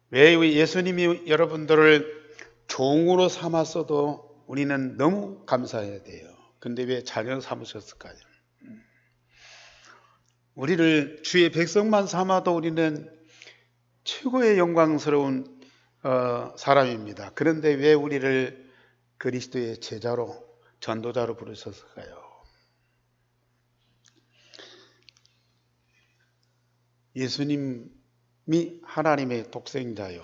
왜 예수님이 여러분들을 종으로 삼았어도 우리는 너무 감사해야 돼요. 근데 왜 자녀 삼으셨을까요? 우리를 주의 백성만 삼아도 우리는 최고의 영광스러운 사람입니다. 그런데 왜 우리를 그리스도의 제자로, 전도자로 부르셨을까요? 예수님이 하나님의 독생자요,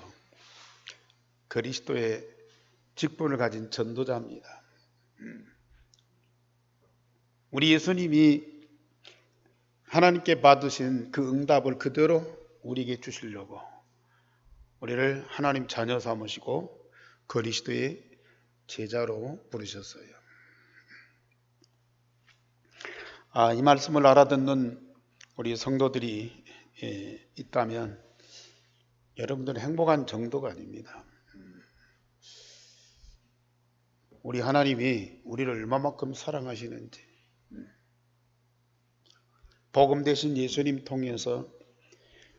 그리스도의 직분을 가진 전도자입니다. 우리 예수님이 하나님께 받으신 그 응답을 그대로 우리에게 주시려고 우리를 하나님 자녀 삼으시고 그리스도의 제자로 부르셨어요. 이 말씀을 알아듣는 우리 성도들이 있다면 여러분들은 행복한 정도가 아닙니다. 우리 하나님이 우리를 얼마만큼 사랑하시는지, 복음 대신 예수님 통해서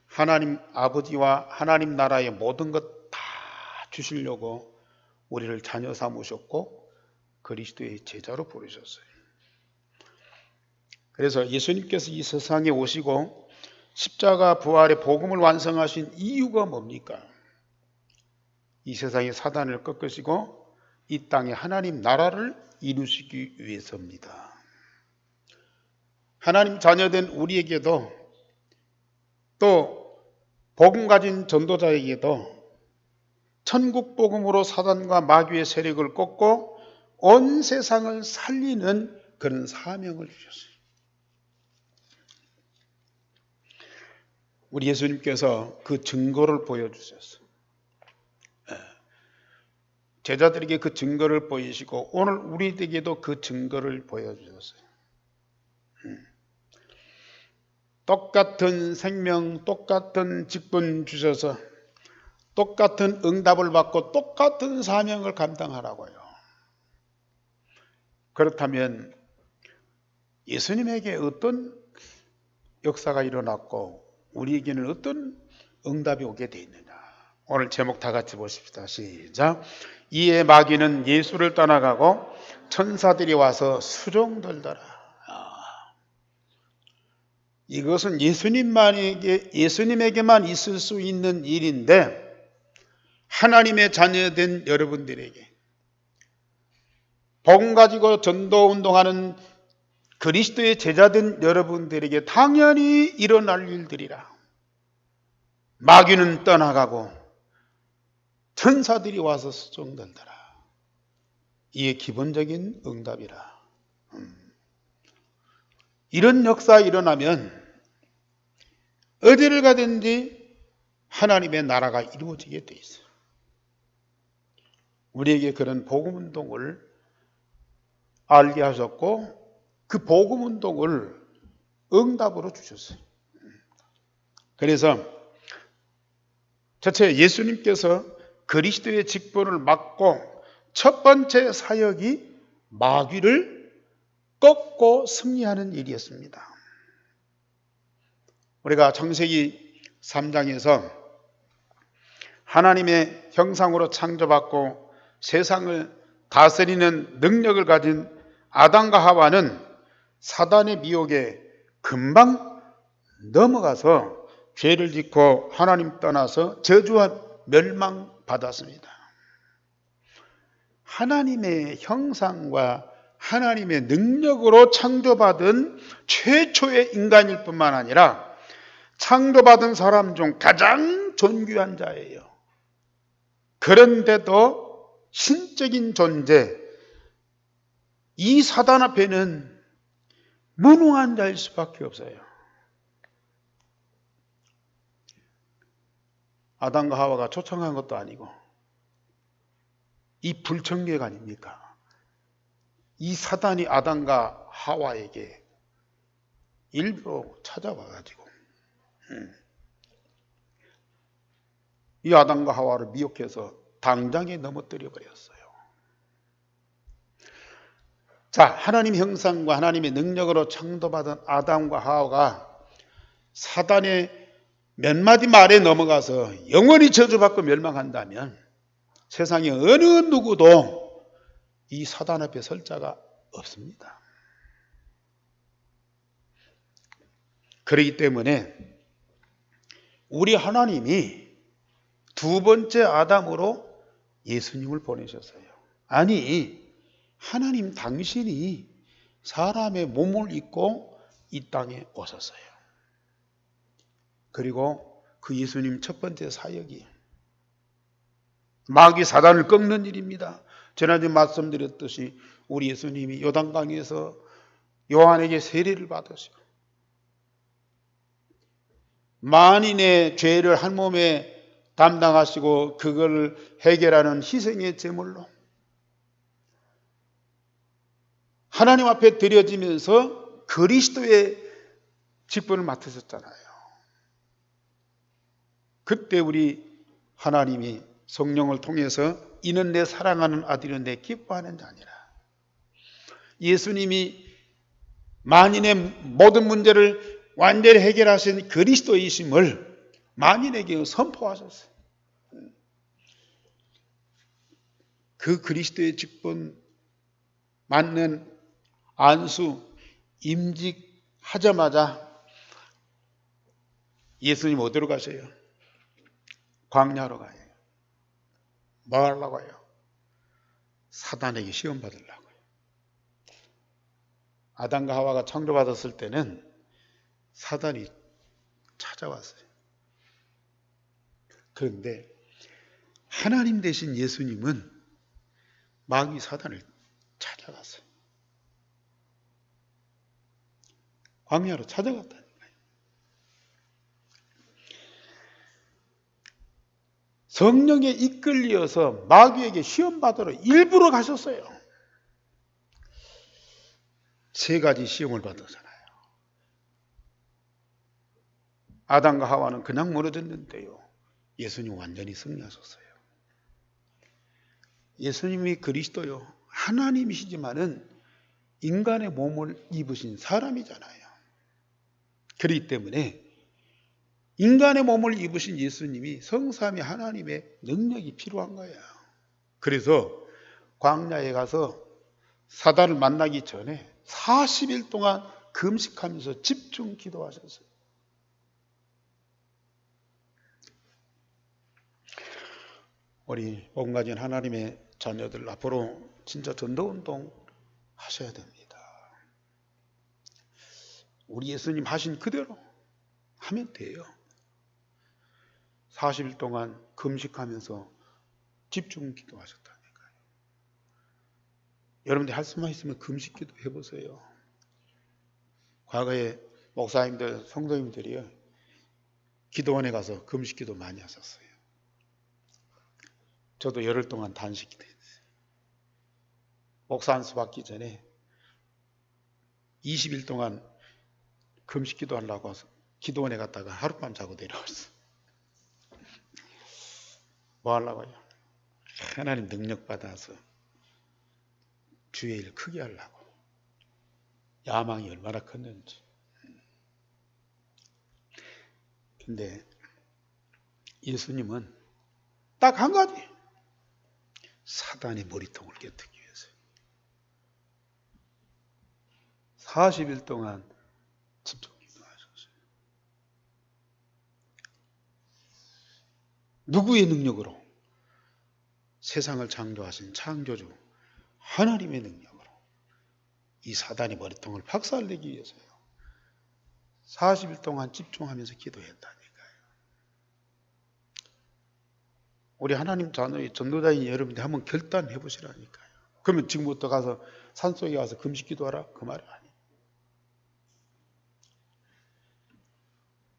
하나님 아버지와 하나님 나라의 모든 것 다 주시려고 우리를 자녀 삼으셨고 그리스도의 제자로 부르셨어요. 그래서 예수님께서 이 세상에 오시고 십자가 부활의 복음을 완성하신 이유가 뭡니까? 이 세상의 사단을 꺾으시고 이 땅에 하나님 나라를 이루시기 위해서입니다. 하나님 자녀된 우리에게도 또 복음 가진 전도자에게도 천국 복음으로 사단과 마귀의 세력을 꺾고 온 세상을 살리는 그런 사명을 주셨어요. 우리 예수님께서 그 증거를 보여주셨어요. 제자들에게 그 증거를 보이시고 오늘 우리에게도 그 증거를 보여주셨어요. 똑같은 생명, 똑같은 직분 주셔서 똑같은 응답을 받고 똑같은 사명을 감당하라고요. 그렇다면 예수님에게 어떤 역사가 일어났고 우리에게는 어떤 응답이 오게 돼 있느냐. 오늘 제목 다 같이 보십시다. 시작. 이에 마귀는 예수를 떠나가고 천사들이 와서 수종들더라. 이것은 예수님에게만 있을 수 있는 일인데 하나님의 자녀된 여러분들에게 복음 가지고 전도 운동하는 그리스도의 제자된 여러분들에게 당연히 일어날 일들이라. 마귀는 떠나가고 천사들이 와서 수종들더라. 이게 기본적인 응답이라. 이런 역사 일어나면 어디를 가든지 하나님의 나라가 이루어지게 돼 있어요. 우리에게 그런 복음 운동을 알게 하셨고 그 복음 운동을 응답으로 주셨어요. 그래서 첫째 예수님께서 그리스도의 직분을 맡고 첫 번째 사역이 마귀를 꺾고 승리하는 일이었습니다. 우리가 창세기 3장에서 하나님의 형상으로 창조받고 세상을 다스리는 능력을 가진 아담과 하와는 사단의 미혹에 금방 넘어가서 죄를 짓고 하나님 떠나서 저주와 멸망받았습니다. 하나님의 형상과 하나님의 능력으로 창조받은 최초의 인간일 뿐만 아니라 창조받은 사람 중 가장 존귀한 자예요. 그런데도 신적인 존재, 이 사단 앞에는 무능한 자일 수밖에 없어요. 아담과 하와가 초청한 것도 아니고 이 불청객 아닙니까? 이 사단이 아담과 하와에게 일부러 찾아와가지고 이 아담과 하와를 미혹해서 당장에 넘어뜨려 버렸어요. 자, 하나님 형상과 하나님의 능력으로 창조받은 아담과 하와가 사단의 몇 마디 말에 넘어가서 영원히 저주받고 멸망한다면 세상에 어느 누구도 이 사단 앞에 설 자가 없습니다. 그렇기 때문에 우리 하나님이 두 번째 아담으로 예수님을 보내셨어요. 아니, 하나님 당신이 사람의 몸을 입고 이 땅에 오셨어요. 그리고 그 예수님 첫 번째 사역이 마귀 사단을 꺾는 일입니다. 지난주에 말씀드렸듯이 우리 예수님이 요단강에서 요한에게 세례를 받으시고 만인의 죄를 한 몸에 담당하시고 그걸 해결하는 희생의 제물로 하나님 앞에 드려지면서 그리스도의 직분을 맡으셨잖아요. 그때 우리 하나님이 성령을 통해서 이는 내 사랑하는 아들이요 내 기뻐하는 자니라. 예수님이 만인의 모든 문제를 완전히 해결하신 그리스도이심을 만인에게 선포하셨어요. 그 그리스도의 직분 맞는 안수 임직하자마자 예수님 어디로 가세요? 광야로 가요. 뭐 하려고요? 사단에게 시험 받으려고요. 아담과 하와가 창조받았을 때는 사단이 찾아왔어요. 그런데 하나님 대신 예수님은 마귀 사단을 찾아갔어요. 광야로 찾아갔다니까요. 성령에 이끌려서 마귀에게 시험받으러 일부러 가셨어요. 세 가지 시험을 받았잖아요. 아담과 하와는 그냥 무너졌는데요. 예수님 완전히 승리하셨어요. 예수님이 그리스도요. 하나님이시지만은 인간의 몸을 입으신 사람이잖아요. 그렇기 때문에 인간의 몸을 입으신 예수님이 성삼위 하나님의 능력이 필요한 거예요. 그래서 광야에 가서 사단을 만나기 전에 40일 동안 금식하면서 집중 기도하셨어요. 우리 복음 가진 하나님의 자녀들 앞으로 진짜 전도운동 하셔야 됩니다. 우리 예수님 하신 그대로 하면 돼요. 40일 동안 금식하면서 집중 기도하셨다니까요. 여러분들 할 수만 있으면 금식 기도 해보세요. 과거에 목사님들, 성도님들이요. 기도원에 가서 금식 기도 많이 하셨어요. 저도 열흘 동안 단식 기도했어요. 목사 안수 받기 전에 20일 동안 금식 기도하려고 해서 기도원에 갔다가 하룻밤 자고 내려왔어요. 뭐 하려고요? 하나님 능력 받아서 주의 일 크게 하려고. 야망이 얼마나 컸는지. 근데 예수님은 딱 한 가지. 사단의 머리통을 깨뜨리기 위해서요. 40일 동안 집중 기도하셨어요. 누구의 능력으로? 세상을 창조하신 창조주 하나님의 능력으로 이 사단의 머리통을 박살내기 위해서요. 40일 동안 집중하면서 기도했다니까요. 우리 하나님 자녀의 전도자인 여러분들 한번 결단해 보시라니까요. 그러면 지금부터 가서 산속에 가서 금식 기도하라 그 말이 아니에요.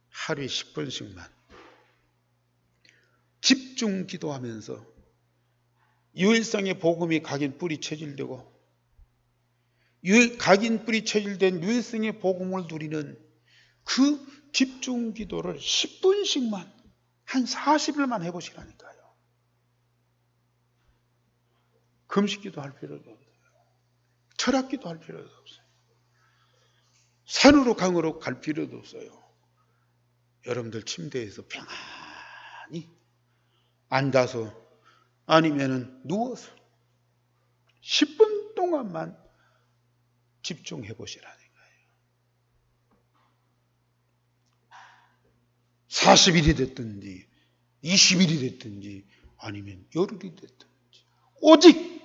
하루에 10분씩만 집중 기도하면서 유일성의 복음이 각인 뿌리 체질되고 각인 뿌리 체질된 유일성의 복음을 누리는 그 집중 기도를 10분씩만 한 40일만 해보시라니까요. 금식기도 할 필요도 없어요. 철학기도 할 필요도 없어요. 산으로 강으로 갈 필요도 없어요. 여러분들 침대에서 평안히 앉아서 아니면은 누워서 10분 동안만 집중해 보시라는 거예요. 40일이 됐든지 20일이 됐든지 아니면 열흘이 됐든지 오직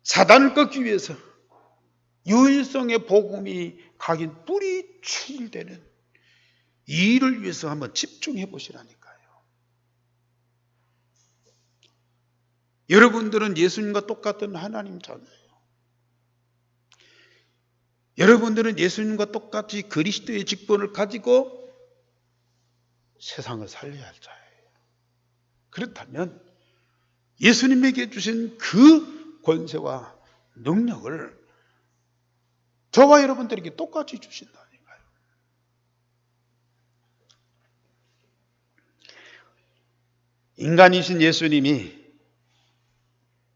사단을 꺾기 위해서 유일성의 복음이 각인 뿌리 출되는 이 일을 위해서 한번 집중해 보시라니까요. 여러분들은 예수님과 똑같은 하나님 자녀예요. 여러분들은 예수님과 똑같이 그리스도의 직분을 가지고 세상을 살려야 할 자예요. 그렇다면 예수님에게 주신 그 권세와 능력을 저와 여러분들에게 똑같이 주신다니까요. 인간이신 예수님이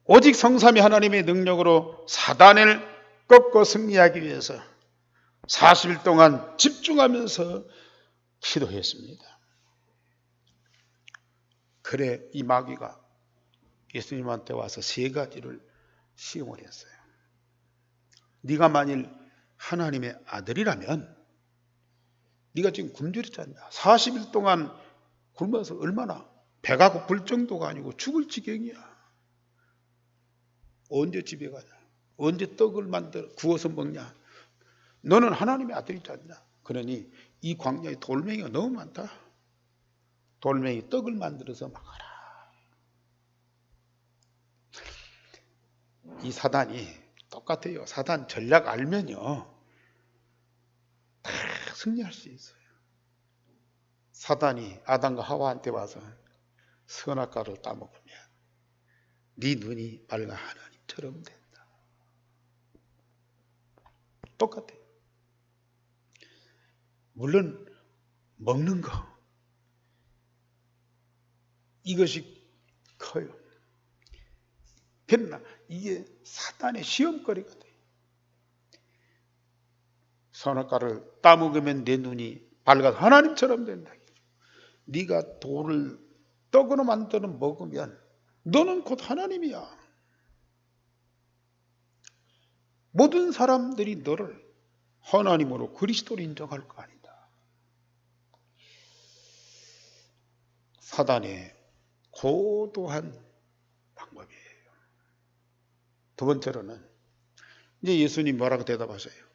오직 성삼위 하나님의 능력으로 사단을 꺾고 승리하기 위해서 40일 동안 집중하면서 기도했습니다. 그래 이 마귀가 예수님한테 와서 3가지를 시험을 했어요. 네가 만일 하나님의 아들이라면 네가 지금 굶주렸지 않냐. 40일 동안 굶어서 얼마나 배가 고플 정도가 아니고 죽을 지경이야. 언제 집에 가냐? 언제 떡을 만들어 구워서 먹냐? 너는 하나님의 아들이지 않냐? 그러니 이 광야에 돌멩이가 너무 많다. 돌멩이 떡을 만들어서 먹어라. 이 사단이 똑같아요. 사단 전략 알면요 다 승리할 수 있어요. 사단이 아담과 하와한테 와서 선악과를 따먹으면 네 눈이 밝아 하나님처럼 된다. 똑같아요. 물론 먹는 거 이것이 커요. 그러나 이게 사단의 시험거리가 돼요. 선악과를 따먹으면 내 눈이 밝아서 하나님처럼 된다. 네가 돌을 떡으로 만들어 먹으면 너는 곧 하나님이야. 모든 사람들이 너를 하나님으로 그리스도로 인정할 거 아니다. 사단의 고도한 방법이에요. 두 번째로는 이제 예수님 뭐라고 대답하세요?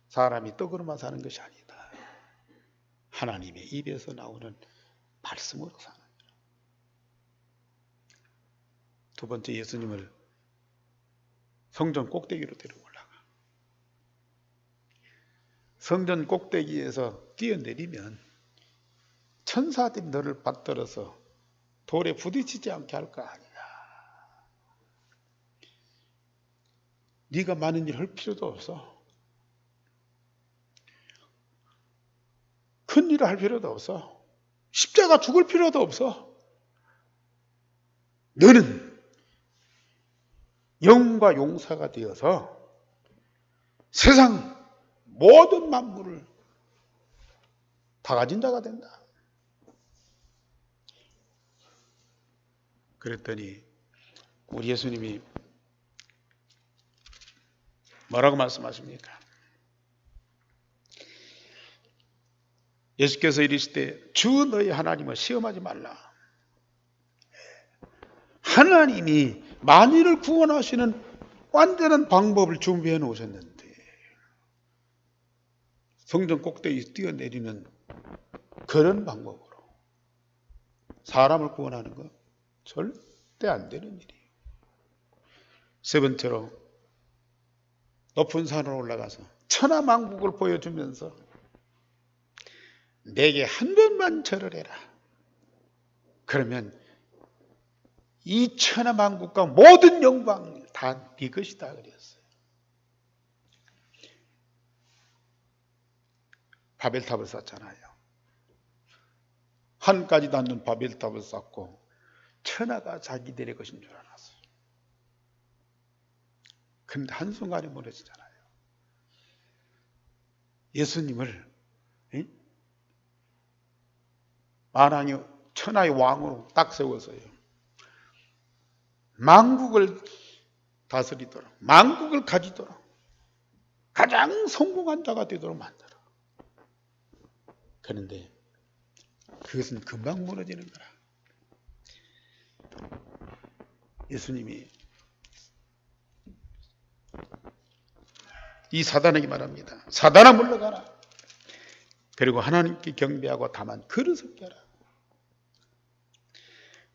사람이 떡으로만 사는 것이 아니다. 하나님의 입에서 나오는 말씀으로 사는 거예요. 두 번째 예수님을 성전 꼭대기로 데리고 올라가. 성전 꼭대기에서 뛰어내리면 천사들이 너를 받들어서 돌에 부딪히지 않게 할 거 아니야. 네가 많은 일 할 필요도 없어. 큰 일을 할 필요도 없어. 십자가 죽을 필요도 없어. 너는 영과 용사가 되어서 세상 모든 만물을 다 가진 자가 된다. 그랬더니 우리 예수님이 뭐라고 말씀하십니까? 예수께서 이르시되 주 너희 하나님을 시험하지 말라. 하나님이 만일을 구원하시는 완전한 방법을 준비해 놓으셨는데 성전 꼭대기에서 뛰어내리는 그런 방법으로 사람을 구원하는 건 절대 안 되는 일이에요. 세 번째로 높은 산으로 올라가서 천하만국을 보여주면서 내게 한 번만 절을 해라. 그러면 이 천하만국과 모든 영광 다 네 것이다 그랬어요. 바벨탑을 쌓잖아요. 하늘까지 닿는 바벨탑을 쌓고 천하가 자기들의 것인 줄 알았어요. 그런데 한순간에 무너지잖아요. 예수님을 만왕의 천하의 왕으로 딱 세워서요. 만국을 다스리도록, 만국을 가지도록 가장 성공한 자가 되도록 만들어. 그런데 그것은 금방 무너지는 거라. 예수님이 이 사단에게 말합니다. 사단아 물러가라. 그리고 하나님께 경배하고 다만 그릇을 껴라.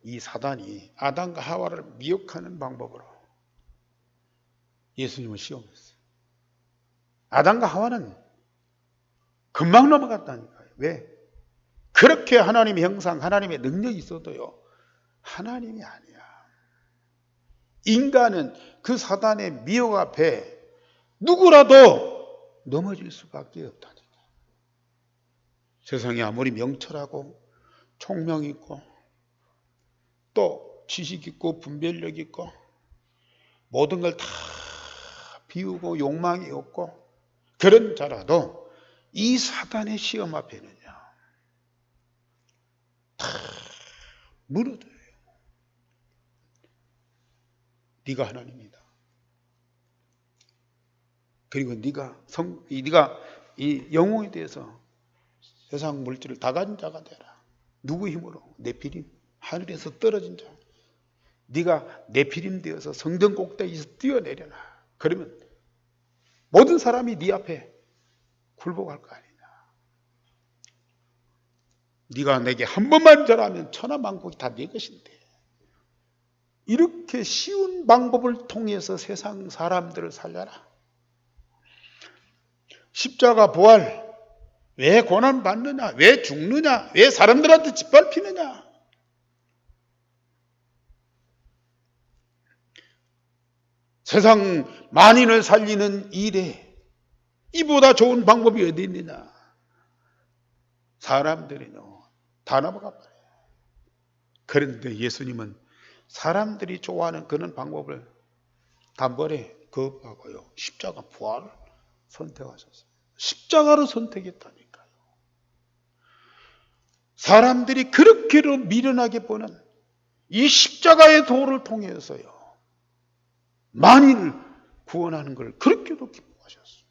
이 사단이 아담과 하와를 미혹하는 방법으로 예수님을 시험했어요. 아담과 하와는 금방 넘어갔다니까요. 왜? 그렇게 하나님의 형상, 하나님의 능력이 있어도요, 하나님이 아니야. 인간은 그 사단의 미혹 앞에 누구라도 넘어질 수밖에 없다니까. 세상이 아무리 명철하고 총명 있고 또 지식 있고 분별력 있고 모든 걸 다 비우고 욕망이 없고 그런 자라도 이 사단의 시험 앞에는요 다 무너져요. 네가 하나님이다. 그리고 네가 이 영혼에 대해서 세상 물질을 다 가진 자가 되라. 누구 힘으로? 네피림, 하늘에서 떨어진 자. 네가 네피림 되어서 성전 꼭대기에서 뛰어내려라. 그러면 모든 사람이 네 앞에 굴복할 거 아니냐. 네가 내게 한 번만 절하면 천하만국이 다 네 것인데. 이렇게 쉬운 방법을 통해서 세상 사람들을 살려라. 십자가 부활, 왜 고난받느냐? 왜 죽느냐? 왜 사람들한테 짓밟히느냐? 세상 만인을 살리는 일에 이보다 좋은 방법이 어디 있느냐? 사람들이요 다 넘어가 버려요. 그런데 예수님은 사람들이 좋아하는 그런 방법을 단번에 거부하고요 십자가 부활을 선택하셨어요. 십자가를 선택했다니까요. 사람들이 그렇게로 미련하게 보는 이 십자가의 도를 통해서요 만인을 구원하는 걸 그렇게도 기뻐하셨어요.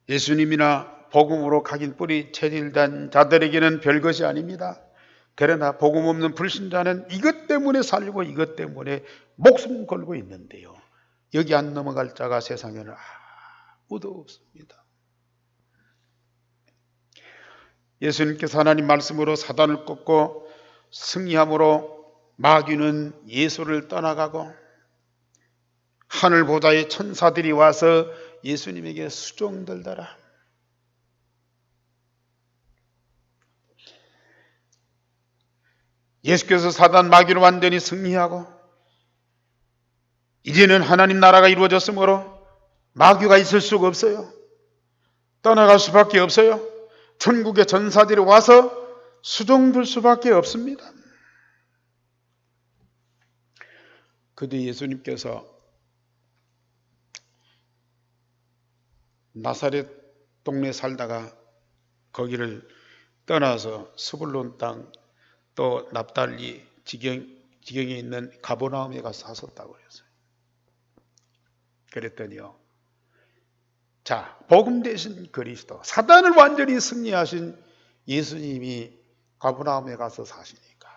예수님이나 복음으로 각인 뿌리 체질된 자들에게는 별것이 아닙니다. 그러나 복음 없는 불신자는 이것 때문에 살고 이것 때문에 목숨 걸고 있는데요. 여기 안 넘어갈 자가 세상에는 아무도 없습니다. 예수님께서 하나님 말씀으로 사단을 꺾고 승리함으로 마귀는 예수를 떠나가고 하늘 보좌의 천사들이 와서 예수님에게 수종들더라. 예수께서 사단 마귀를 완전히 승리하고 이제는 하나님 나라가 이루어졌으므로 마귀가 있을 수가 없어요. 떠나갈 수밖에 없어요. 천국의 전사들이 와서 수종들 수밖에 없습니다. 그때 예수님께서 나사렛 동네 살다가 거기를 떠나서 스불론 땅 또 납달리 지경에 있는 가버나움에 가서 사셨다고 그랬어요. 그랬더니요. 자, 복음 대신 그리스도, 사단을 완전히 승리하신 예수님이 가버나움에 가서 사시니까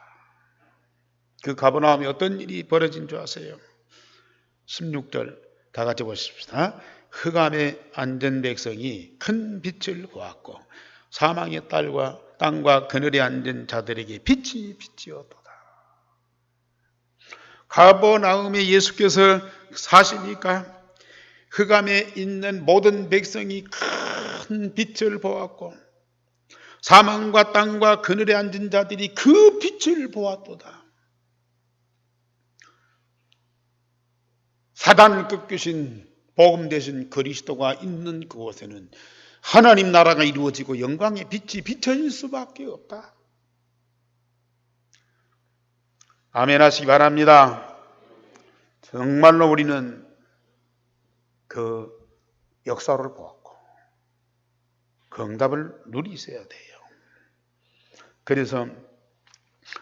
그 가버나움에 어떤 일이 벌어진 줄 아세요? 16절 다 같이 보십시다. 흑암에 앉은 백성이 큰 빛을 보았고 사망의 땅과 그늘에 앉은 자들에게 빛이 비치었도다. 가버나움에 예수께서 사시니까 흑암에 있는 모든 백성이 큰 빛을 보았고 사망과 땅과 그늘에 앉은 자들이 그 빛을 보았도다. 사단을 꺾으신 복음 되신 그리스도가 있는 그곳에는 하나님 나라가 이루어지고 영광의 빛이 비춰질 수밖에 없다. 아멘 하시기 바랍니다. 정말로 우리는 그 역사를 보았고 그 응답을 누리셔야 돼요. 그래서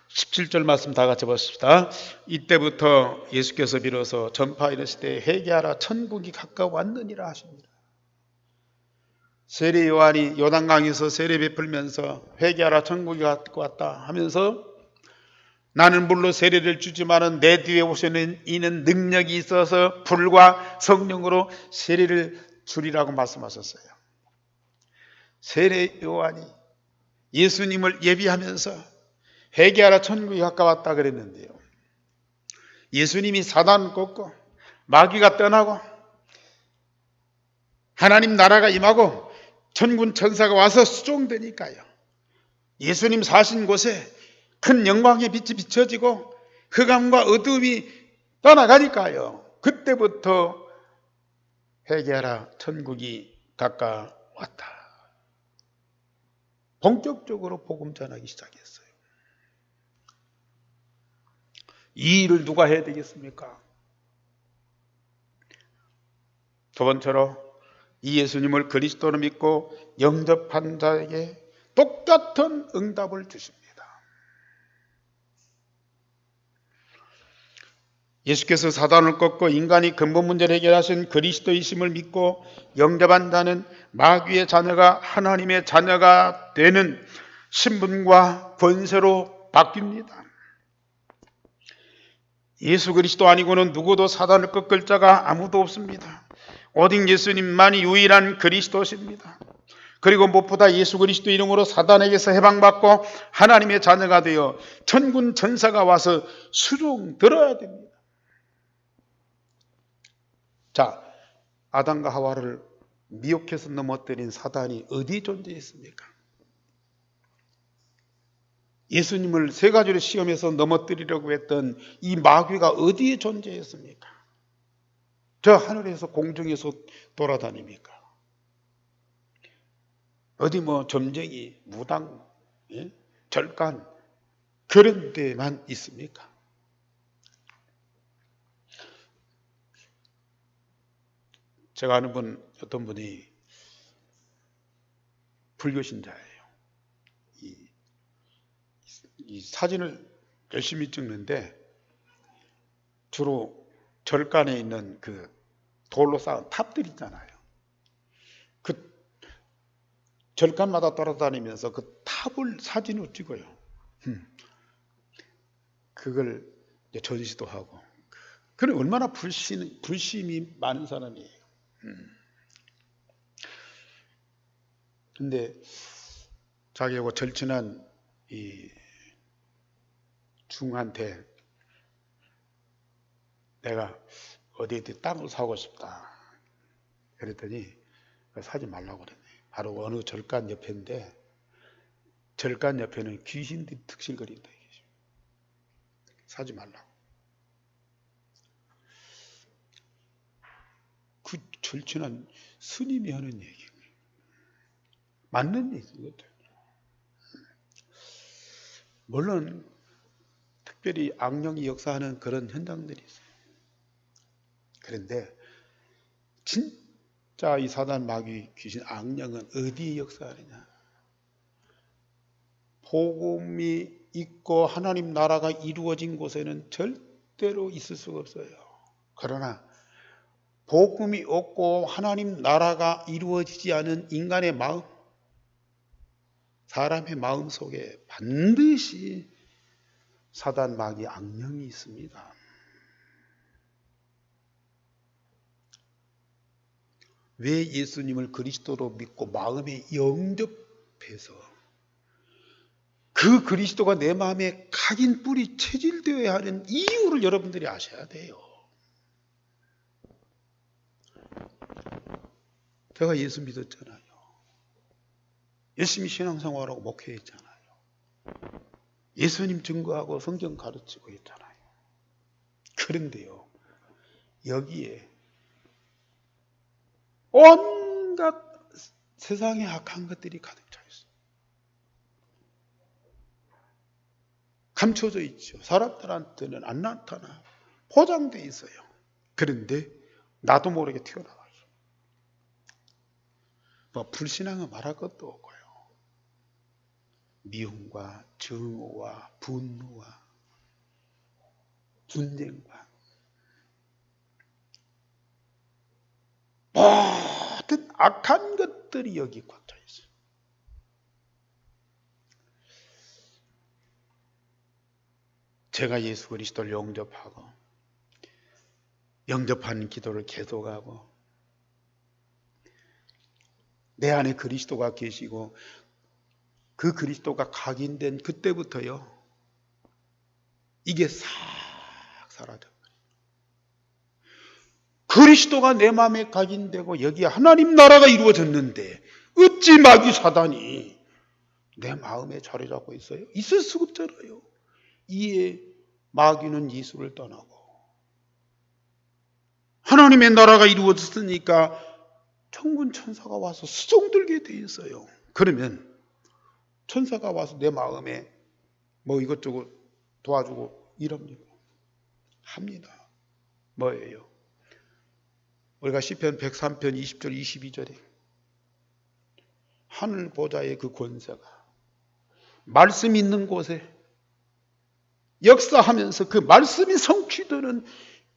17절 말씀 다 같이 보십시다. 이때부터 예수께서 비로소 전파이르시되 회개하라 천국이 가까웠느니라 하십니다. 세례 요한이 요단강에서 세례 베풀면서 회개하라 천국이 가까웠다 하면서 나는 물로 세례를 주지만은 내 뒤에 오시는 이는 능력이 있어서 불과 성령으로 세례를 주리라고 말씀하셨어요. 세례 요한이 예수님을 예비하면서 회개하라 천국이 가까웠다 그랬는데요. 예수님이 사단을 꺾고 마귀가 떠나고 하나님 나라가 임하고 천군 천사가 와서 수종되니까요. 예수님 사신 곳에 큰 영광의 빛이 비춰지고 흑암과 어두움이 떠나가니까요. 그때부터 회개하라 천국이 가까웠다. 본격적으로 복음 전하기 시작했어요. 이 일을 누가 해야 되겠습니까? 두 번째로 이 예수님을 그리스도로 믿고 영접한 자에게 똑같은 응답을 주십니다. 예수께서 사단을 꺾고 인간이 근본 문제를 해결하신 그리스도이심을 믿고 영접한 자는 마귀의 자녀가 하나님의 자녀가 되는 신분과 권세로 바뀝니다. 예수 그리스도 아니고는 누구도 사단을 꺾을 자가 아무도 없습니다. 오직 예수님만이 유일한 그리스도십니다. 그리고 무엇보다 예수 그리스도 이름으로 사단에게서 해방받고 하나님의 자녀가 되어 천군 천사가 와서 수종 들어야 됩니다. 자, 아담과 하와를 미혹해서 넘어뜨린 사단이 어디 존재했습니까? 예수님을 세 가지로 시험해서 넘어뜨리려고 했던 이 마귀가 어디에 존재했습니까? 저 하늘에서 공중에서 돌아다닙니까? 어디 뭐 점쟁이, 무당, 절간 그런 데만 있습니까? 제가 아는 어떤 분이 불교 신자예요. 이 사진을 열심히 찍는데 주로 절간에 있는 그 돌로 쌓은 탑들 있잖아요. 그 절간마다 돌아다니면서 그 탑을 사진으로 찍어요. 그걸 전시도 하고. 그럼 얼마나 불심이 많은 사람이에요. 근데 자기하고 절친한 이 중한테 내가 어디에 땅을 사고 싶다 그랬더니 사지 말라고 그랬네. 바로 어느 절간 옆인데 절간 옆에는 귀신들이 득실거린다. 사지 말라고. 그 절친한 스님이 하는 얘기 맞는 얘기거든. 물론 특별히 악령이 역사하는 그런 현장들이 있어요. 그런데 진짜 이 사단 마귀 귀신 악령은 어디에 역사하느냐? 복음이 있고 하나님 나라가 이루어진 곳에는 절대로 있을 수가 없어요. 그러나 복음이 없고 하나님 나라가 이루어지지 않은 인간의 마음, 사람의 마음 속에 반드시 사단 마귀 악령이 있습니다. 왜 예수님을 그리스도로 믿고 마음에 영접해서 그 그리스도가 내 마음에 각인 뿌리 체질되어야 하는 이유를 여러분들이 아셔야 돼요. 제가 예수 믿었잖아요. 열심히 신앙생활하고 목회했잖아요. 예수님 증거하고 성경 가르치고 있잖아요. 그런데요, 여기에 온갖 세상의 악한 것들이 가득 차 있어요. 감춰져 있죠. 사람들한테는 안 나타나. 포장돼 있어요. 그런데 나도 모르게 튀어나와요. 뭐 불신앙은 말할 것도 없고요. 미움과 증오와 분노와 분쟁과 모든 악한 것들이 여기 꽉 차 있어요. 제가 예수 그리스도를 영접하고 영접하는 기도를 계속하고 내 안에 그리스도가 계시고 그 그리스도가 각인된 그때부터요, 이게 싹 사라져. 그리스도가 내 마음에 각인되고 여기에 하나님 나라가 이루어졌는데 어찌 마귀 사단이 내 마음에 자리 잡고 있어요? 있을 수가 없잖아요. 이에 마귀는 예수를 떠나고 하나님의 나라가 이루어졌으니까 천군 천사가 와서 수종들게 돼 있어요. 그러면 천사가 와서 내 마음에 뭐 이것저것 도와주고 이럽니까? 합니다. 뭐예요? 우리가 시편 103편 20절 22절에 하늘 보좌의 그 권세가 말씀 있는 곳에 역사하면서 그 말씀이 성취되는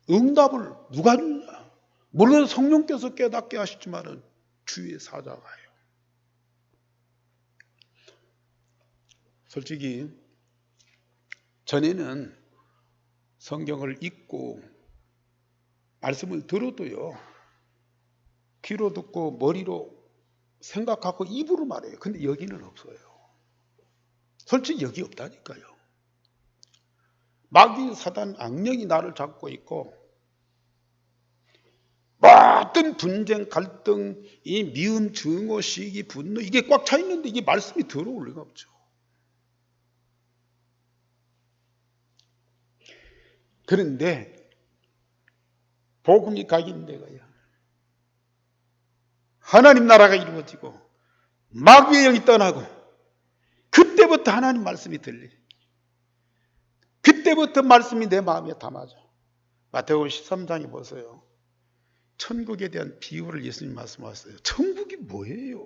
응답을 누가 주냐? 물론 성령께서 깨닫게 하시지만은 주의 사자가요. 솔직히 전에는 성경을 읽고 말씀을 들어도요, 귀로 듣고 머리로 생각하고 입으로 말해요. 근데 여기는 없어요. 솔직히 여기 없다니까요. 마귀 사단 악령이 나를 잡고 있고 모든 분쟁, 갈등, 이 미움, 증오, 시기, 분노 이게 꽉 차 있는데 이게 말씀이 들어올 리가 없죠. 그런데 복음이 각인되어야 하나님 나라가 이루어지고 마귀의 영이 떠나고 그때부터 하나님 말씀이 들리. 그때부터 말씀이 내 마음에 담아져. 마태복음 13장에 보세요. 천국에 대한 비유를 예수님 말씀하셨어요. 천국이 뭐예요?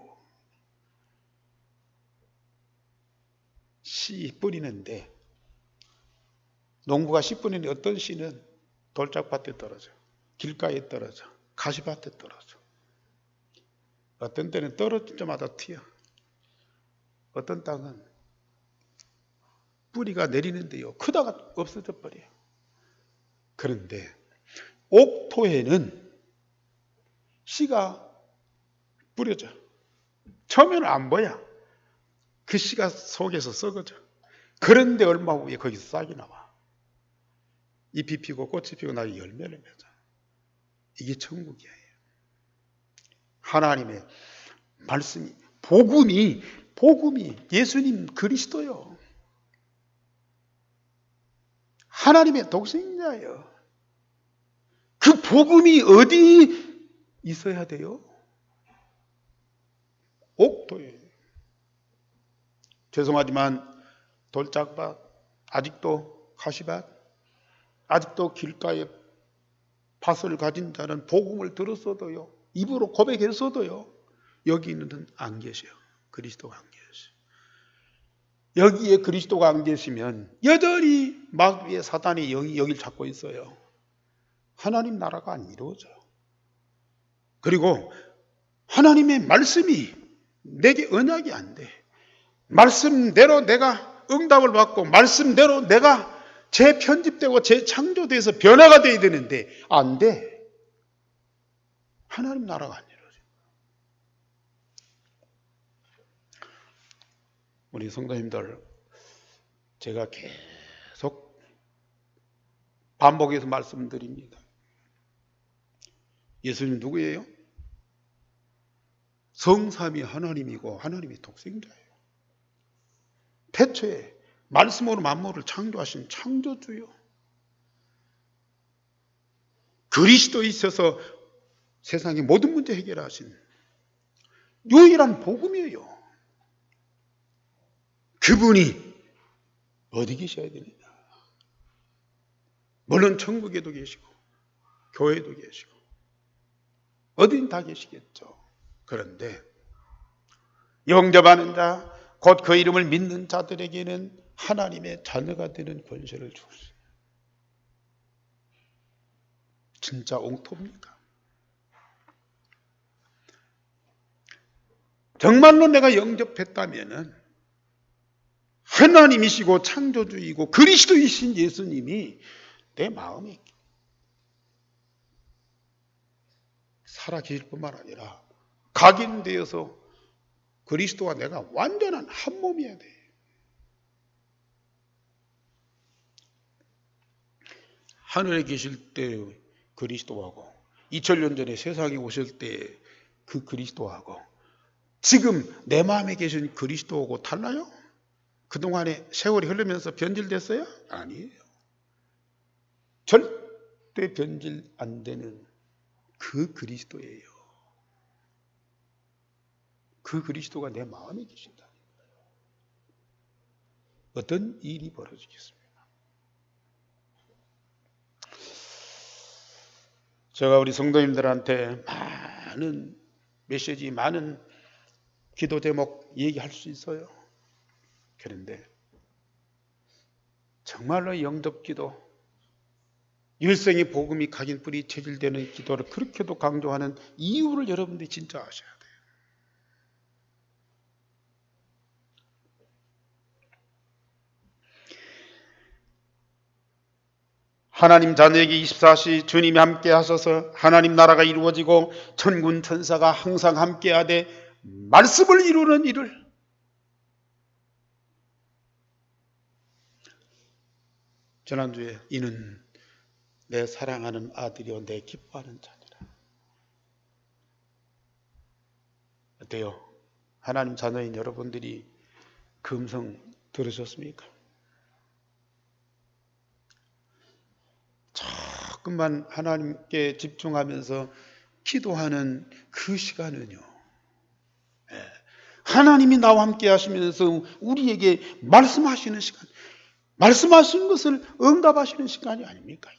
씨 뿌리는데 농부가 씨 뿌리는데 어떤 씨는 돌짝밭에 떨어져, 길가에 떨어져, 가시밭에 떨어져. 어떤 때는 떨어질 때마다 튀어. 어떤 땅은 뿌리가 내리는데요, 크다가 없어져 버려요. 그런데 옥토에는 씨가 뿌려져. 처음에는 안 보여. 그 씨가 속에서 썩어져. 그런데 얼마 후에 거기서 싹이 나와. 잎이 피고 꽃이 피고 나중에 열매를 맺어. 이게 천국이에요. 하나님의 말씀이, 복음이 예수님 그리스도요. 하나님의 독생자예요. 그 복음이 어디 있어야 돼요? 옥토에. 죄송하지만 돌짝밭, 아직도 가시밭, 아직도 길가에 밭을 가진 자는 복음을 들었어도요, 입으로 고백했어도요, 여기는 안 계셔요. 그리스도가 안 계셔요. 여기에 그리스도가 안 계시면 여전히 마귀의 사단이 여기를 잡고 있어요. 하나님 나라가 안 이루어져요. 그리고 하나님의 말씀이 내게 언약이 안 돼. 말씀대로 내가 응답을 받고 말씀대로 내가 재편집되고 재창조돼서 변화가 돼야 되는데 안 돼. 하나님 나라가 안 이루어져. 우리 성도님들, 제가 계속 반복해서 말씀드립니다. 예수님 누구예요? 성삼위 하나님이고 하나님이 독생자예요. 태초에 말씀으로 만물을 창조하신 창조주요. 그리스도에 있어서 세상의 모든 문제 해결하신 유일한 복음이에요. 그분이 어디 계셔야 되느냐? 물론 천국에도 계시고 교회에도 계시고 어딘 다 계시겠죠. 그런데 영접하는 자, 곧 그 이름을 믿는 자들에게는 하나님의 자녀가 되는 권세를 주었어요. 진짜 옹토입니까? 정말로 내가 영접했다면 하나님이시고 창조주이고 그리스도이신 예수님이 내 마음에 살아계실 뿐만 아니라 각인되어서 그리스도와 내가 완전한 한 몸이어야 돼. 하늘에 계실 때 그리스도하고 2000년 전에 세상에 오실 때 그 그리스도하고 지금 내 마음에 계신 그리스도하고 달라요? 그동안에 세월이 흐르면서 변질됐어요? 아니에요. 절대 변질 안 되는 그 그리스도예요. 그 그리스도가 내 마음에 계신다는 거예요. 어떤 일이 벌어지겠습니까? 제가 우리 성도님들한테 많은 메시지, 많은 기도 제목 얘기할 수 있어요. 그런데 정말로 영접기도, 일생의 복음이 각인뿌리 체질되는 기도를 그렇게도 강조하는 이유를 여러분들이 진짜 아셔야 돼요. 하나님 자녀에게 24시 주님이 함께 하셔서 하나님 나라가 이루어지고 천군 천사가 항상 함께 하되 말씀을 이루는 일을, 지난주에 이는 내 사랑하는 아들이요 내 기뻐하는 자니라. 어때요? 하나님 자녀인 여러분들이 그 음성 들으셨습니까? 조금만 하나님께 집중하면서 기도하는 그 시간은요, 하나님이 나와 함께 하시면서 우리에게 말씀하시는 시간, 말씀하시는 것을 응답하시는 시간이 아닙니까?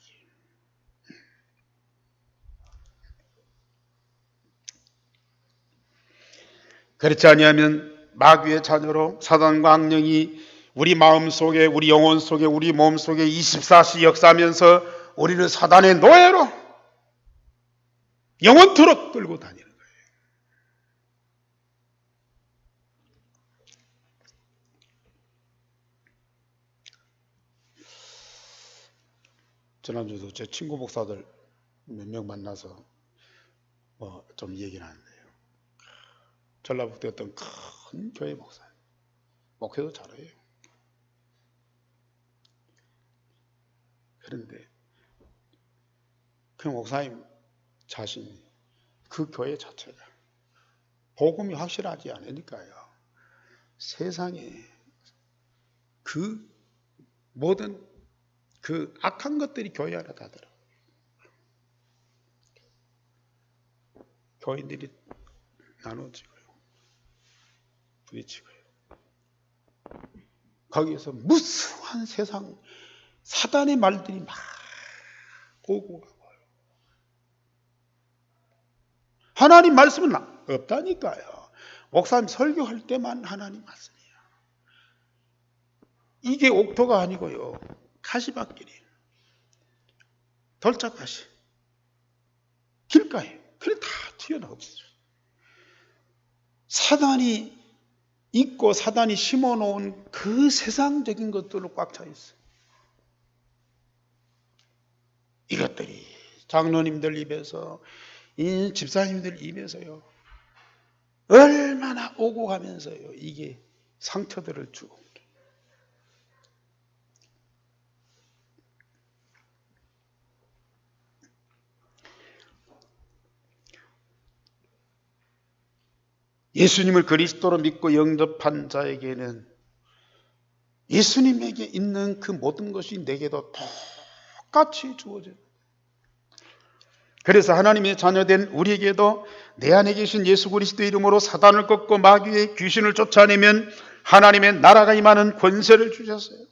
그렇지 아니하면 마귀의 자녀로 사단과 악령이 우리 마음속에, 우리 영혼 속에, 우리 몸 속에 24시 역사하면서 우리를 사단의 노예로 영원토록 끌고 다니는 거예요. 지난주도 제 친구 목사들 몇 명 만나서 좀 얘기를 하는데요. 전라북도에 어떤 큰 교회 목사님, 목회도 잘해요. 그런데 그 목사님 자신이 그 교회 자체가 복음이 확실하지 않으니까요, 세상에 그 모든 그 악한 것들이 교회 안에 다 들어. 교인들이 나눠지고요, 부딪히고요. 거기에서 무수한 세상 사단의 말들이 막 오고 가고요. 하나님 말씀은 없다니까요. 목사님 설교할 때만 하나님 말씀이에요. 이게 옥토가 아니고요, 가시밭길이, 돌짝가시, 길가에 그래 다 튀어나옵니다. 사단이 있고 사단이 심어놓은 그 세상적인 것들로 꽉 차 있어요. 이것들이 장로님들 입에서, 이 집사님들 입에서요, 얼마나 오고 가면서요, 이게 상처들을 주고. 예수님을 그리스도로 믿고 영접한 자에게는 예수님에게 있는 그 모든 것이 내게도 똑같이 주어져요. 그래서 하나님의 자녀된 우리에게도 내 안에 계신 예수 그리스도의 이름으로 사단을 꺾고 마귀의 귀신을 쫓아내면 하나님의 나라가 임하는 권세를 주셨어요.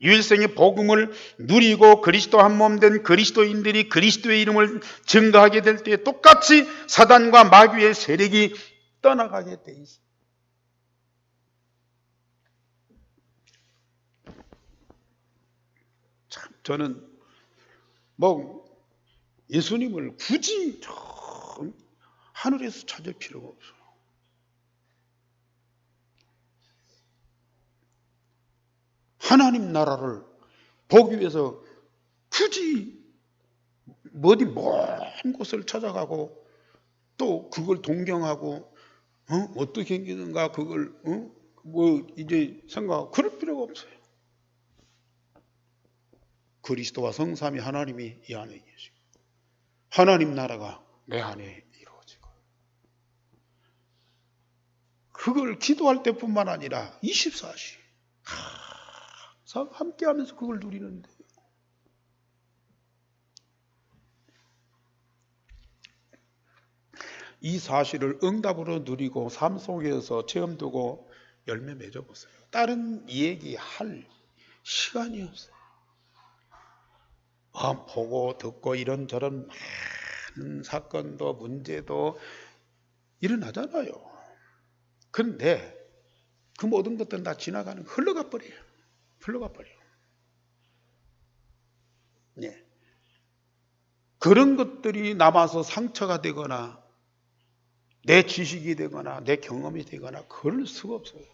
유일생의 복음을 누리고 그리스도 한 몸 된 그리스도인들이 그리스도의 이름을 증거하게 될 때 똑같이 사단과 마귀의 세력이 떠나가게 돼 있어요. 저는 뭐 예수님을 굳이 저 하늘에서 찾을 필요가 없어요. 하나님 나라를 보기 위해서 굳이 어디 먼 곳을 찾아가고 또 그걸 동경하고 어떻게 생기는가 그걸 뭐 이제 생각하고 그럴 필요가 없어요. 그리스도와 성삼위 하나님이 이 안에 계시고 하나님 나라가 내 안에 이루어지고 그걸 기도할 때뿐만 아니라 24시 함께하면서 그걸 누리는데 이 사실을 응답으로 누리고 삶 속에서 체험되고 열매 맺어보세요. 다른 얘기할 시간이 없어요. 보고 듣고 이런저런 많은 사건도 문제도 일어나잖아요. 그런데 그 모든 것들은 다 지나가는 흘러가 버려요. 흘러가 버려요. 네. 그런 것들이 남아서 상처가 되거나 내 지식이 되거나 내 경험이 되거나 그럴 수가 없어요.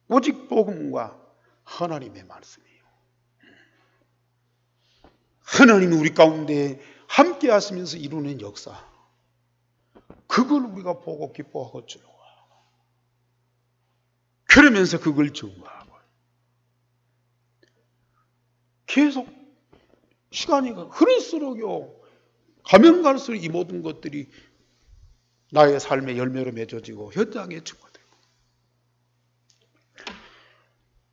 오직 복음과 하나님의 말씀이에요. 하나님이 우리 가운데 함께 하시면서 이루는 역사, 그걸 우리가 보고 기뻐하고 즐거워요. 그러면서 그걸 증거하고 계속 시간이 흐를수록요 가면 갈수록 이 모든 것들이 나의 삶의 열매로 맺어지고 현장에 증거되고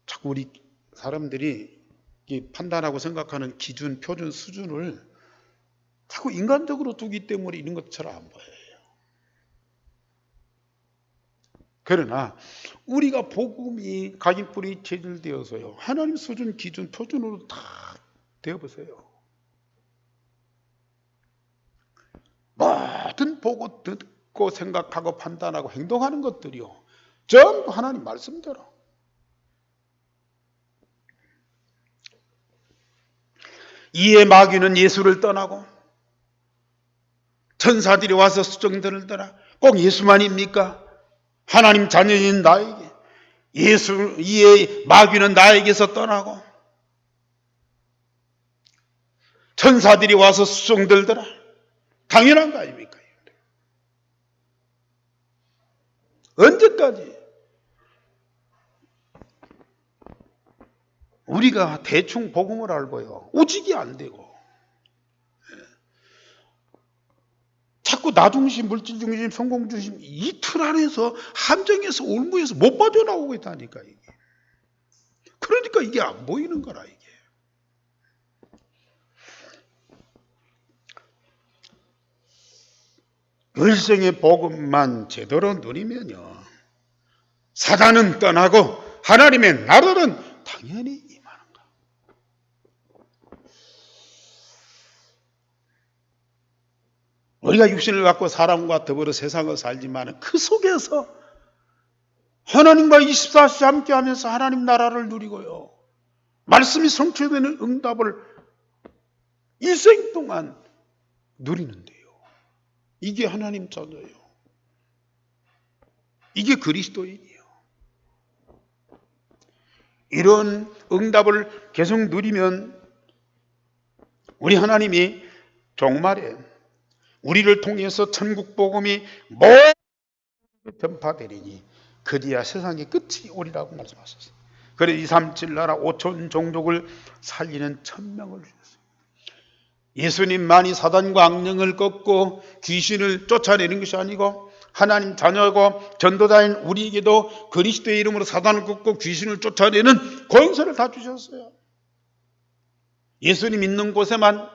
자꾸 우리 사람들이 판단하고 생각하는 기준, 표준, 수준을 자꾸 인간적으로 두기 때문에 이런 것처럼 안 보여요. 그러나 우리가 복음이 각인뿌리 체질되어서요 하나님 수준, 기준, 표준으로 다 되어보세요. 모든 보고 듣고 생각하고 판단하고 행동하는 것들이요 전부 하나님 말씀대로. 이에 마귀는 예수를 떠나고 천사들이 와서 수정들을 떠나 꼭 예수만입니까? 하나님 자녀인 나에게 이에 마귀는 나에게서 떠나고 천사들이 와서 수종들더라. 당연한 거 아닙니까? 언제까지 우리가 대충 복음을 알고요 오직이 안 되고 자꾸 나 중심, 물질 중심, 성공 중심 이 틀 안에서 함정에서 올무에서 못 빠져나오고 있다니까 이게. 그러니까 이게 안 보이는 거라 이게. 일생의 복음만 제대로 누리면요 사단은 떠나고 하나님의 나라는 당연히 임하는 거. 우리가 육신을 갖고 사람과 더불어 세상을 살지만 그 속에서 하나님과 24시 함께하면서 하나님 나라를 누리고요 말씀이 성취되는 응답을 일생 동안 누리는데요 이게 하나님 자녀예요. 이게 그리스도인이에요. 이런 응답을 계속 누리면 우리 하나님이 종말에 우리를 통해서 천국 복음이 모두 전파되리니 그리야 세상의 끝이 오리라고 말씀하셨어요. 그래서 237 나라 5천 종족을 살리는 천명을 주셨어요. 예수님만이 사단과 악령을 꺾고 귀신을 쫓아내는 것이 아니고 하나님 자녀고 전도자인 우리에게도 그리스도의 이름으로 사단을 꺾고 귀신을 쫓아내는 권세를 다 주셨어요. 예수님 있는 곳에만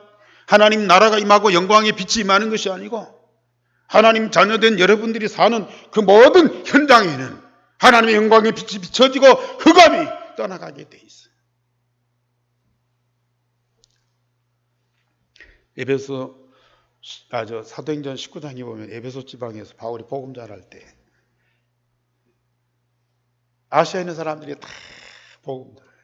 하나님 나라가 임하고 영광의 빛이 임하는 것이 아니고 하나님 자녀된 여러분들이 사는 그 모든 현장에는 하나님의 영광의 빛이 비춰지고 흑암이 떠나가게 돼 있어요. 사도행전 19장에 보면 에베소 지방에서 바울이 복음 전할 때 아시아에 있는 사람들이 다 복음 전해요.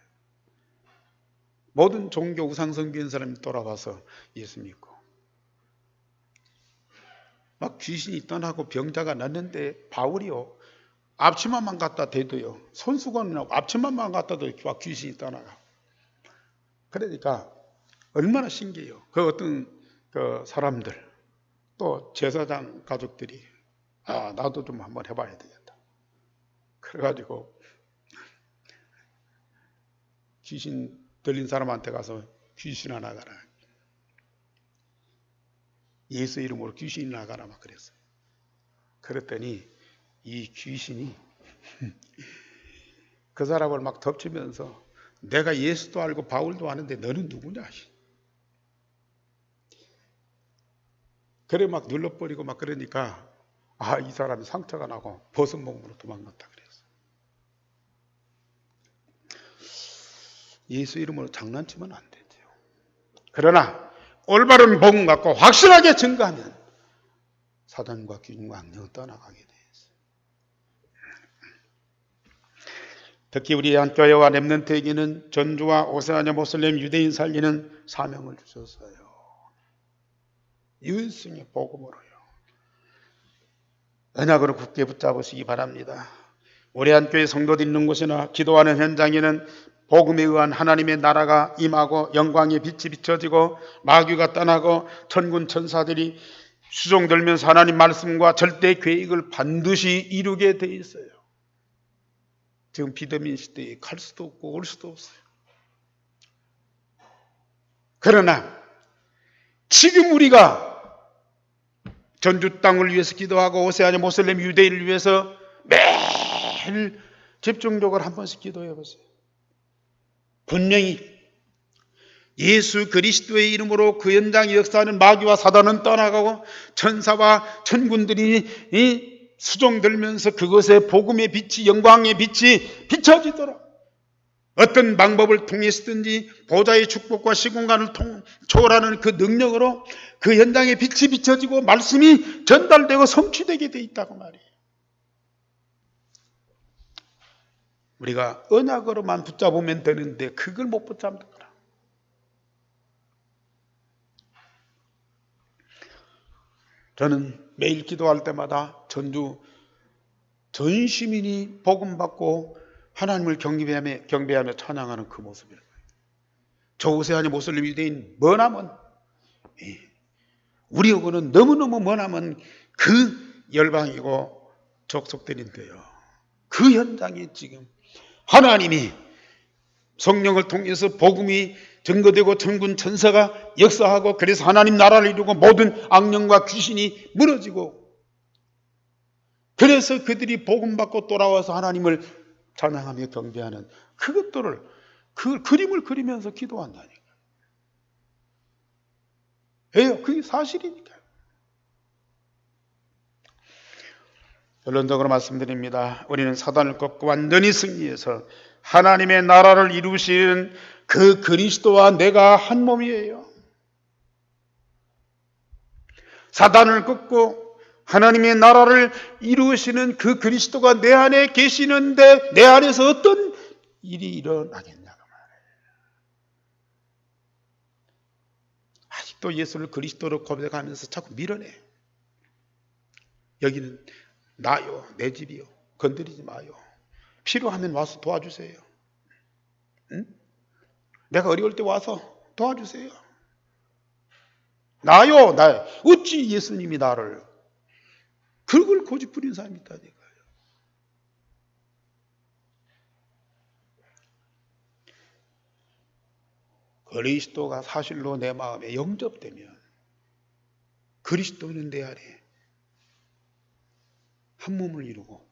모든 종교 우상 숭배한 사람이 돌아가서 예수 믿고 막 귀신이 떠나고 병자가 낫는데 바울이요 앞치마만 갖다 대도요 손수건이나 앞치마만 갖다 대도 막 귀신이 떠나가. 그러니까 얼마나 신기해요. 그 어떤 그 사람들 또 제사장 가족들이 나도 좀 한번 해봐야 되겠다. 그래가지고 귀신 들린 사람한테 가서 귀신아 나가라. 예수 이름으로 귀신이 나가라 막 그랬어요. 그랬더니 이 귀신이 그 사람을 막 덮치면서 내가 예수도 알고 바울도 아는데 너는 누구냐? 그래 막 눌러버리고 막 그러니까 이 사람이 상처가 나고 벗은 몸으로 도망갔다 그랬어요. 예수 이름으로 장난치면 안 되죠. 그러나 올바른 복음 갖고 확실하게 증거하면 사단과 귀신과 악령은 떠나가게 돼 있어요. 특히 우리 한교회와 렘넌트에게는 전주와 오세아냐 모슬렘 유대인 살리는 사명을 주셨어요. 유일성의 복음으로요. 언약으로 굳게 붙잡으시기 바랍니다. 우리 한교회 성도들 있는 곳이나 기도하는 현장에는 복음에 의한 하나님의 나라가 임하고 영광의 빛이 비춰지고 마귀가 떠나고 천군 천사들이 수종들면서 하나님 말씀과 절대 계획을 반드시 이루게 돼 있어요. 지금 비대면 시대에 갈 수도 없고 올 수도 없어요. 그러나 지금 우리가 전주 땅을 위해서 기도하고 오세아냐 모슬렘 유대인을 위해서 매일 집중적으로 한 번씩 기도해 보세요. 분명히 예수 그리스도의 이름으로 그 현장에 역사하는 마귀와 사단은 떠나가고 천사와 천군들이 수종들면서 그것의 복음의 빛이 영광의 빛이 비춰지도록 어떤 방법을 통해서든지 보좌의 축복과 시공간을 초월하는 그 능력으로 그 현장에 빛이 비춰지고 말씀이 전달되고 성취되게 돼 있다고 말이에요. 우리가 언약으로만 붙잡으면 되는데 그걸 못 붙잡는 거라. 저는 매일 기도할 때마다 전주 전 시민이 복음 받고 하나님을 경배하며 찬양하는 그 모습이에요. 저 오세아냐 모슬렘 유대인 머나먼 우리하고는 너무너무 머나먼 그 열방이고 족속들인데요. 그 현장에 지금 하나님이 성령을 통해서 복음이 증거되고 천군 천사가 역사하고 그래서 하나님 나라를 이루고 모든 악령과 귀신이 무너지고 그래서 그들이 복음 받고 돌아와서 하나님을 찬양하며 경배하는 그것들을 그 그림을 그리면서 기도한다니까. 왜요? 그게 사실이니까요. 결론적으로 말씀드립니다. 우리는 사단을 꺾고 완전히 승리해서 하나님의 나라를 이루시는 그 그리스도와 내가 한 몸이에요. 사단을 꺾고 하나님의 나라를 이루시는 그 그리스도가 내 안에 계시는데 내 안에서 어떤 일이 일어나겠냐고 말해요. 아직도 예수를 그리스도로 고백하면서 자꾸 밀어내. 여기는 나요, 내 집이요. 건드리지 마요. 필요하면 와서 도와주세요. 응? 내가 어려울 때 와서 도와주세요. 나요, 나. 어찌 예수님이 나를 그걸 고집부린 사람이 있다니까요. 그리스도가 사실로 내 마음에 영접되면 그리스도는 내 안에 한 몸을 이루고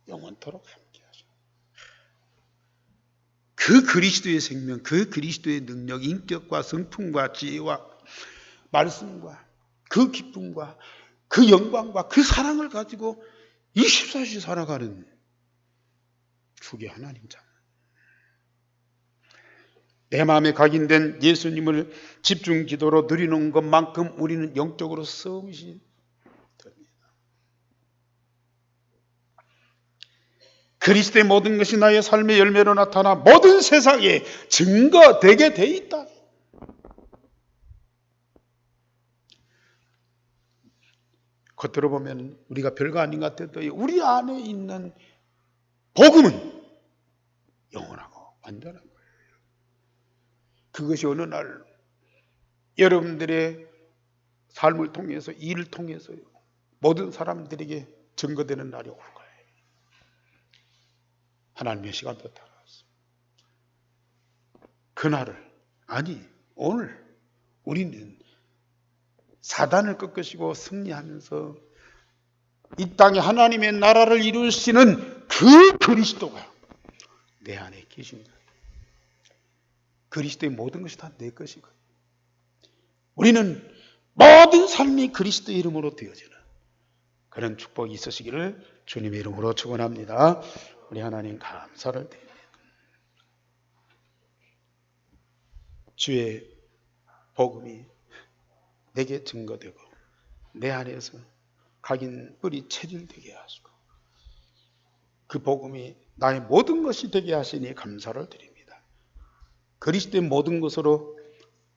영원토록 함께하죠. 그 그리스도의 생명, 그 그리스도의 능력, 인격과 성품과 지혜와 말씀과 그 기쁨과 그 영광과 그 사랑을 가지고 24시 살아가는 주의 하나님 자. 내 마음에 각인된 예수님을 집중 기도로 누리는 것만큼 우리는 영적으로 싸움이 됩니다. 그리스도의 모든 것이 나의 삶의 열매로 나타나 모든 세상에 증거되게 돼 있다. 겉으로 보면 우리가 별거 아닌 것 같아도 우리 안에 있는 복음은 영원하고 완전한 거예요. 그것이 어느 날 여러분들의 삶을 통해서, 일을 통해서요, 모든 사람들에게 증거되는 날이 올 거예요. 하나님의 시간도 다가왔습니다. 그날을, 아니 오늘 우리는 사단을 꺾으시고 승리하면서 이 땅에 하나님의 나라를 이루시는 그 그리스도가 내 안에 계신 거예요. 그리스도의 모든 것이 다 내 것이거든요. 우리는 모든 삶이 그리스도의 이름으로 되어지는 그런 축복이 있으시기를 주님의 이름으로 축원합니다. 우리 하나님 감사를 드립니다. 주의 복음이 내게 증거되고 내 안에서 각인 뿌리 체질되게 하시고 그 복음이 나의 모든 것이 되게 하시니 감사를 드립니다. 그리스도의 모든 것으로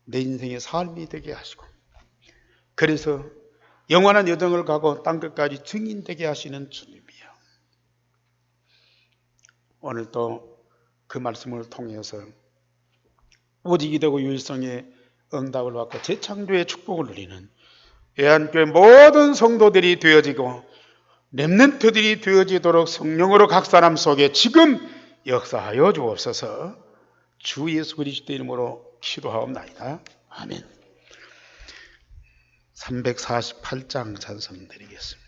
내 인생의 삶이 되게 하시고 그래서 영원한 여정을 가고 땅끝까지 증인되게 하시는 주님이요. 오늘도 그 말씀을 통해서 오직이 되고 유일성의 응답을 받고 재창조의 축복을 누리는 애한교회 모든 성도들이 되어지고 렘넌트들이 되어지도록 성령으로 각 사람 속에 지금 역사하여 주옵소서. 주 예수 그리스도 이름으로 기도하옵나이다. 아멘. 348장 찬송 드리겠습니다.